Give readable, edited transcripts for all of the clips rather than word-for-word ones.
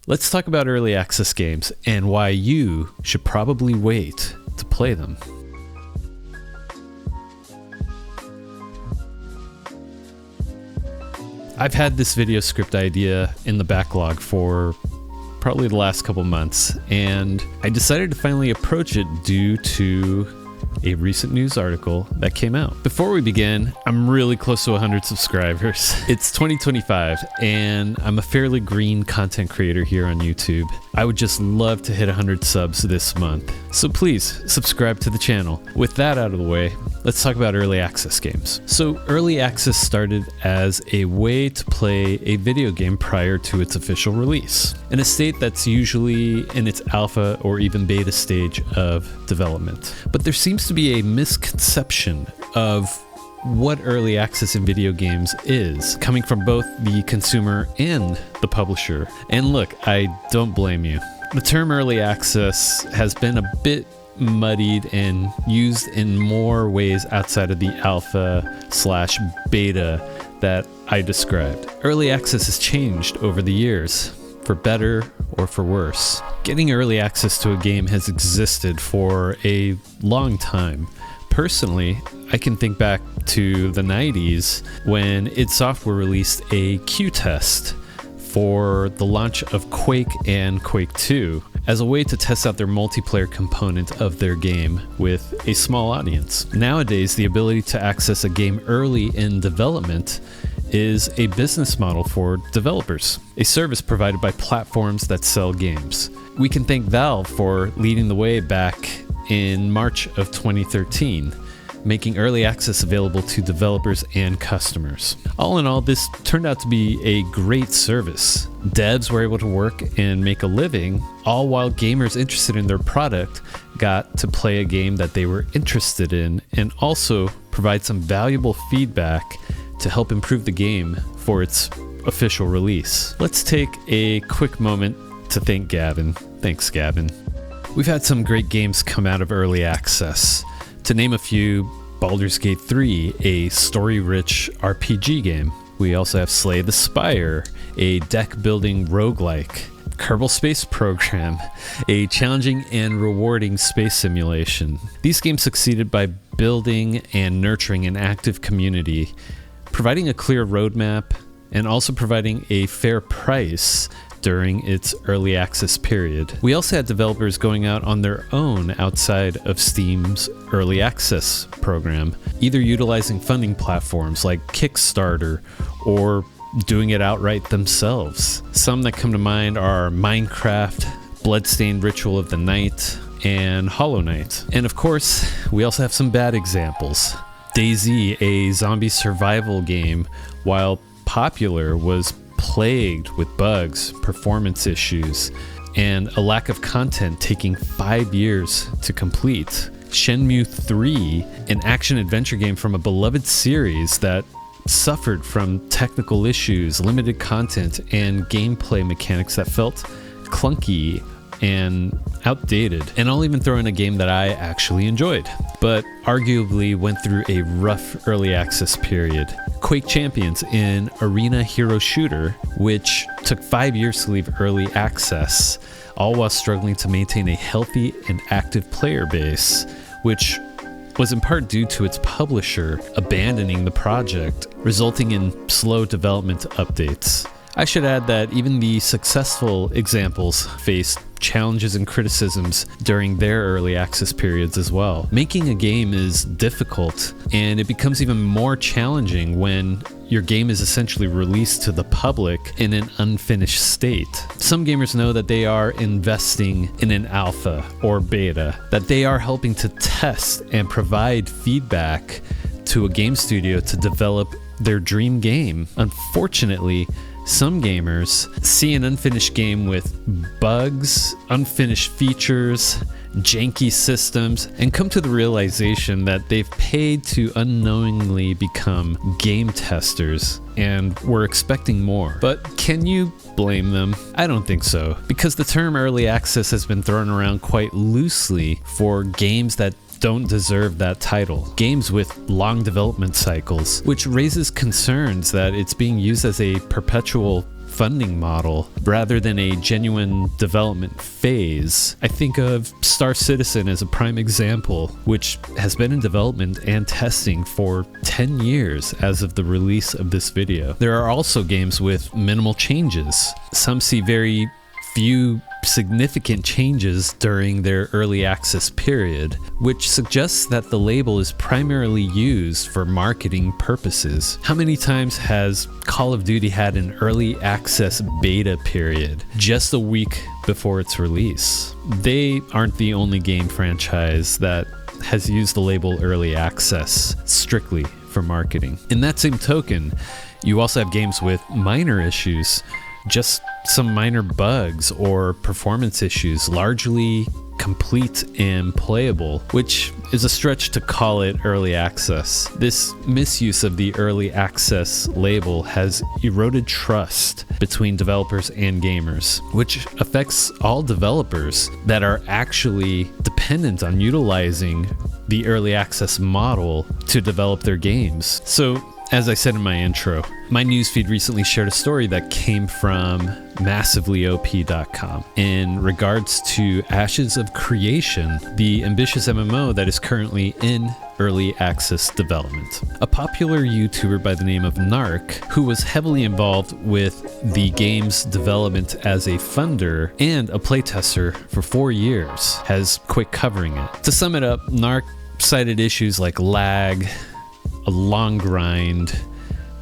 Let's talk about early access games and why you should probably wait to play them. I've had this video script idea in the backlog for probably the last couple months, and I decided to finally approach it due to a recent news article that came out. Before we begin, I'm really close to 100 subscribers. It's 2025 and I'm a fairly green content creator here on YouTube. I would just love to hit 100 subs this month. So please subscribe to the channel. With that out of the way, let's talk about early access games. So early access started as a way to play a video game prior to its official release, in a state that's usually in its alpha or even beta stage of development. But there seems to be a misconception of what early access in video games is, coming from both the consumer and the publisher. And look, I don't blame you. The term early access has been a bit muddied and used in more ways outside of the alpha/beta that I described. Early access has changed over the years, for better or for worse. Getting early access to a game has existed for a long time. Personally, I can think back to the 90s when id Software released a Q test for the launch of Quake and Quake 2 as a way to test out their multiplayer component of their game with a small audience. Nowadays, the ability to access a game early in development is a business model for developers, a service provided by platforms that sell games. We can thank Valve for leading the way back in March of 2013, making early access available to developers and customers. All in all, this turned out to be a great service. Devs were able to work and make a living, all while gamers interested in their product got to play a game that they were interested in and also provide some valuable feedback to help improve the game for its official release. Let's take a quick moment to thank Gavin. Thanks, Gavin. We've had some great games come out of early access. To name a few, Baldur's Gate 3, a story-rich RPG game. We also have Slay the Spire, a deck-building roguelike. Kerbal Space Program, a challenging and rewarding space simulation. These games succeeded by building and nurturing an active community, providing a clear roadmap, and also providing a fair price during its early access period. We also had developers going out on their own outside of Steam's early access program, either utilizing funding platforms like Kickstarter or doing it outright themselves. Some that come to mind are Minecraft, Bloodstained Ritual of the Night, and Hollow Knight. And of course, we also have some bad examples. DayZ, a zombie survival game, while popular, was plagued with bugs, performance issues, and a lack of content taking 5 years to complete. Shenmue 3, an action-adventure game from a beloved series that suffered from technical issues, limited content, and gameplay mechanics that felt clunky and outdated. And I'll even throw in a game that I actually enjoyed, but arguably went through a rough early access period. Quake Champions, an arena hero shooter, which took 5 years to leave early access, all while struggling to maintain a healthy and active player base, which was in part due to its publisher abandoning the project, resulting in slow development updates. I should add that even the successful examples faced challenges and criticisms during their early access periods as well. Making a game is difficult, and it becomes even more challenging when your game is essentially released to the public in an unfinished state. Some gamers know that they are investing in an alpha or beta, that they are helping to test and provide feedback to a game studio to develop their dream game. Unfortunately, some gamers see an unfinished game with bugs, unfinished features, janky systems, and come to the realization that they've paid to unknowingly become game testers and were expecting more. But can you blame them? I don't think so, because the term early access has been thrown around quite loosely for games that don't deserve that title. Games with long development cycles, which raises concerns that it's being used as a perpetual funding model rather than a genuine development phase. I think of Star Citizen as a prime example, which has been in development and testing for 10 years as of the release of this video. There are also games with minimal changes. Some see very few significant changes during their early access period, which suggests that the label is primarily used for marketing purposes. How many times has Call of Duty had an early access beta period just a week before its release? They aren't the only game franchise that has used the label early access strictly for marketing. In that same token, you also have games with minor issues, just some minor bugs or performance issues, largely complete and playable, which is a stretch to call it early access. This misuse of the early access label has eroded trust between developers and gamers, which affects all developers that are actually dependent on utilizing the early access model to develop their games. So, as I said in my intro, my newsfeed recently shared a story that came from massivelyop.com in regards to Ashes of Creation, the ambitious MMO that is currently in early access development. A popular YouTuber by the name of Narc, who was heavily involved with the game's development as a funder and a playtester for 4 years, has quit covering it. To sum it up, Narc cited issues like lag, a long grind,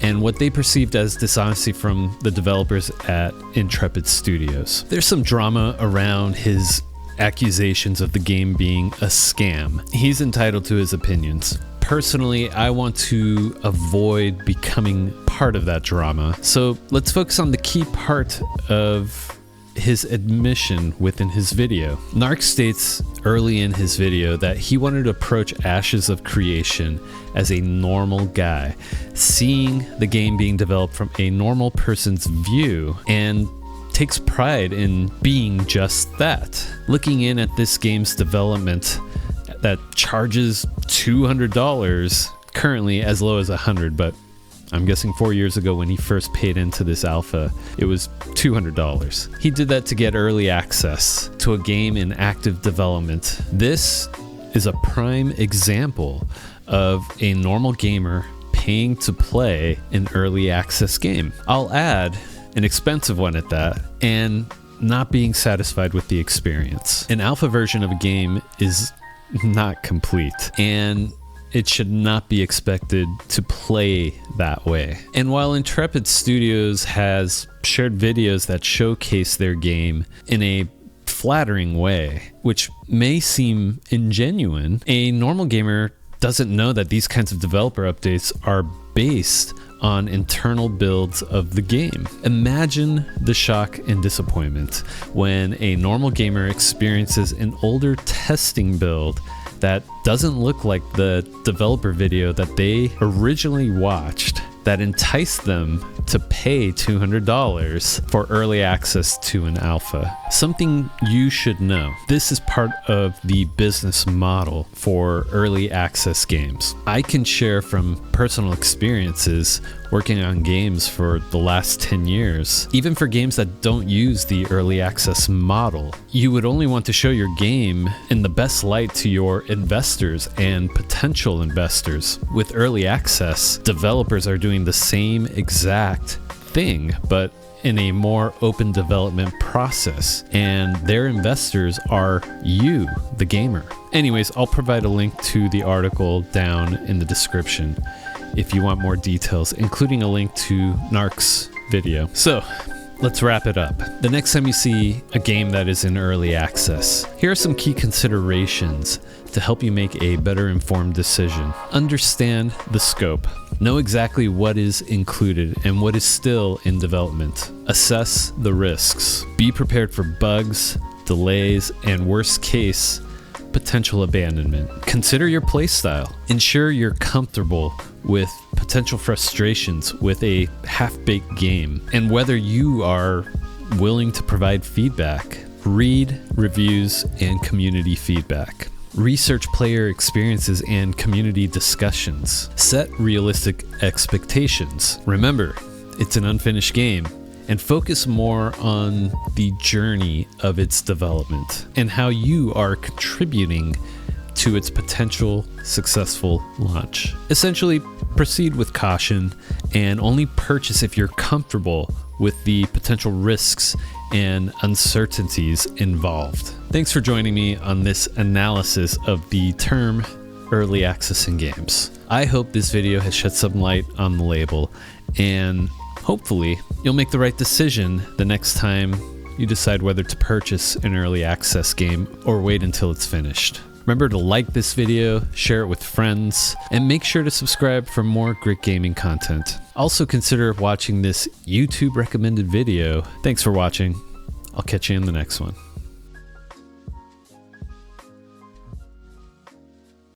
and what they perceived as dishonesty from the developers at Intrepid Studios. There's some drama around his accusations of the game being a scam. He's entitled to his opinions. Personally, I want to avoid becoming part of that drama. So let's focus on the key part of his admission within his video. Narc states early in his video that he wanted to approach Ashes of Creation as a normal guy, seeing the game being developed from a normal person's view, and takes pride in being just that. Looking in at this game's development that charges $200, currently as low as $100, but I'm guessing 4 years ago when he first paid into this alpha, it was $200. He did that to get early access to a game in active development. This is a prime example of a normal gamer paying to play an early access game. I'll add an expensive one at that, and not being satisfied with the experience. An alpha version of a game is not complete, and it should not be expected to play that way. And while Intrepid Studios has shared videos that showcase their game in a flattering way, which may seem ingenuine, a normal gamer doesn't know that these kinds of developer updates are based on internal builds of the game. Imagine the shock and disappointment when a normal gamer experiences an older testing build that doesn't look like the developer video that they originally watched, that enticed them to pay $200 for early access to an alpha. Something you should know. This is part of the business model for early access games. I can share from personal experiences working on games for the last 10 years. Even for games that don't use the early access model, you would only want to show your game in the best light to your investors and potential investors. With early access, developers are doing the same exact thing, but in a more open development process, and their investors are you, the gamer. Anyways, I'll provide a link to the article down in the description if you want more details, including a link to Narc's video. So let's wrap it up. The next time you see a game that is in early access, here are some key considerations to help you make a better informed decision. Understand the scope. Know exactly what is included and what is still in development. Assess the risks. Be prepared for bugs, delays, and worst case, potential abandonment. Consider your playstyle. Ensure you're comfortable with potential frustrations with a half-baked game, and whether you are willing to provide feedback. Read reviews and community feedback. Research player experiences and community discussions. Set realistic expectations. Remember, it's an unfinished game, and focus more on the journey of its development and how you are contributing to its potential successful launch. Essentially, proceed with caution and only purchase if you're comfortable with the potential risks and uncertainties involved. Thanks for joining me on this analysis of the term early access in games. I hope this video has shed some light on the label, and hopefully you'll make the right decision the next time you decide whether to purchase an early access game or wait until it's finished. Remember to like this video, share it with friends, and make sure to subscribe for more great gaming content. Also consider watching this YouTube recommended video. Thanks for watching. I'll catch you in the next one.